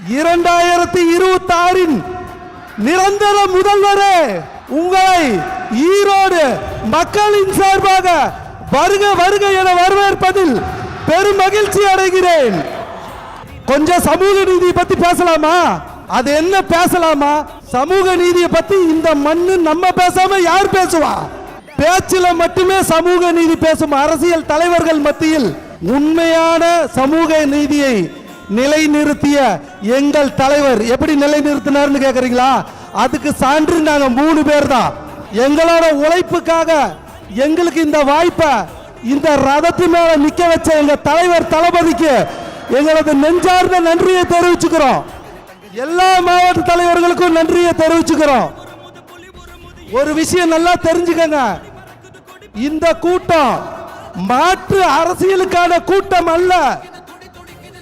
2026 நிரந்தர முதல்வரே, உங்களை ஈரோடு மக்களின் சார்பாக வருக வருக என வரவேற்பதில் பெரும் மகிழ்ச்சி அடைகிறேன். கொஞ்சம் சமூக நீதியை பத்தி பேசலாமா? அது என்ன பேசலாமா? சமூக நீதியை பத்தி இந்த மண்ணு நம்ம பேசாம யார் பேசுவா? பேச்சில மட்டுமே சமூக நீதி பேசும் அரசியல் தலைவர்கள் மத்தியில் உண்மையான சமூக நீதியை நிலைநிறுத்திய எங்கள் தலைவர் எப்படி நிலைநிறுத்தினார்னு கேக்குறீங்களா? அதுக்கு சான்று நாங்க 3 பேர் தான். எங்களோட உழைப்புக்காக எங்களுக்கு இந்த வாய்ப்பை இந்த ரதத்து மேல நிக்க வச்ச எங்க தலைவர் தளபதிக்கு எங்களது நெஞ்சார்ந்த நன்றியை தெரிவிச்சுக்கிறோம். எல்லா மாவட்ட தலைவர்களுக்கும் நன்றியை தெரிவிச்சுக்கிறோம். ஒரு விஷயம் நல்லா தெரிஞ்சுக்கங்க, இந்த கூட்டம் மாற்று அரசியலுக்கான கூட்டம் அல்ல,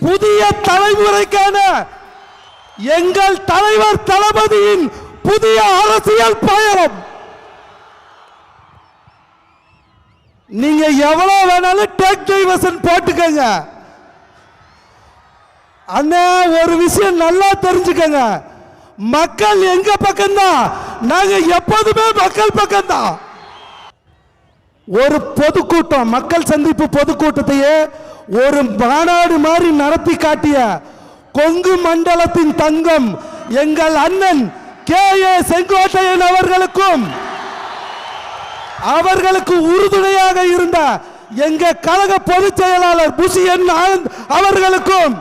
புதிய தலைமுறைக்கான எங்கள் தலைவர் தளபதியின் புதிய அரசியல் பயணம். நீங்க எவ்வளவு வேணாலும் டேக் டைவர்ஷன் போட்டுக்கங்க. அண்ணா ஒரு விஷயம் நல்லா தெரிஞ்சுக்கங்க, மக்கள் எங்க பக்கம்தான், நாங்க எப்போதுமே மக்கள் பக்கம்தான். ஒரு பொதுக்கூட்டம், மக்கள் சந்திப்பு பொதுக்கூட்டத்தையே ஒரு மாநாடு மாதிரி நடத்தி காட்டிய கொங்கு மண்டலத்தின் தங்கம் எங்கள் அண்ணன் கே.ஏ. செங்கோட்டையன் அவர்களுக்கும் அவர்களுக்கு உறுதுணையாக இருந்த எங்க கழக பொதுச் செயலாளர் புஷியன் ஆனந்த் அவர்களுக்கும்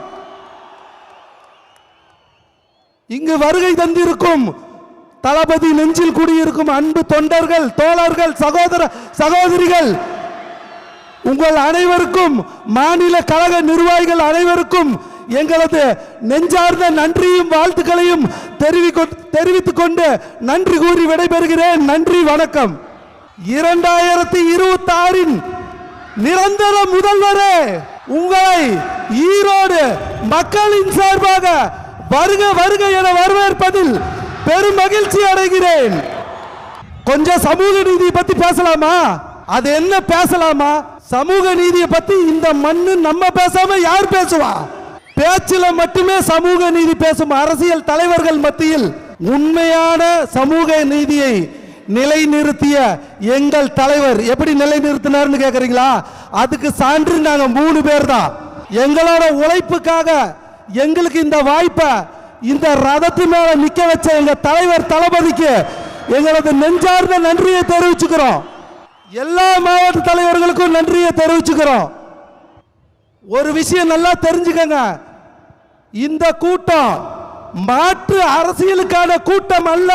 இங்கு வருகை தந்திருக்கும் தளபதி நெஞ்சில் குடியிருக்கும் அன்பு தொண்டர்கள், தோழர்கள், சகோதர சகோதரிகள் உங்கள் அனைவருக்கும், மாநில கழக நிர்வாகிகள் அனைவருக்கும் எங்களது நெஞ்சார்ந்த நன்றியும் வாழ்த்துக்களையும் தெரிவித்துக் கொண்டு நன்றி கூறி விடைபெறுகிறேன். நன்றி, வணக்கம். 2026 நிரந்தர முதல்வரே, உங்களை ஈரோடு மக்களின் சார்பாக வருக வருக என வரவேற்பதில் பெரும் மகிழ்ச்சி அடைகிறேன். கொஞ்சம் சமூக நீதியை பத்தி பேசலாமா? அது என்ன பேசலாமா? சமூக நீதியை பத்தி இந்த மண்ணு நம்ம பேசாம யார் பேசுவா? பேச்சில மட்டுமே சமூக நீதி பேசும் அரசியல் தலைவர்கள் மத்தியில் உண்மையான சமூக நீதியை நிலைநிறுத்திய எங்கள் தலைவர் எப்படி நிலைநிறுத்தினார்னு கேக்குறீங்களா? அதுக்கு சான்று நாங்க 3 பேர் தான். எங்களோட உழைப்புக்காக எங்களுக்கு இந்த வாய்ப்பை இந்த ரதத்து மேல நிக்க வச்ச எங்க தலைவர் தளபதிக்கு எங்களது நெஞ்சார்ந்த நன்றியை தெரிவிச்சுக்கிறோம். எல்லா மாவட்ட தலைவர்களுக்கும் நன்றியை தெரிவிச்சுக்கிறோம். ஒரு விஷயம் நல்லா தெரிஞ்சுக்கங்க, இந்த கூட்டம் மாற்று அரசியலுக்கான கூட்டம் அல்ல.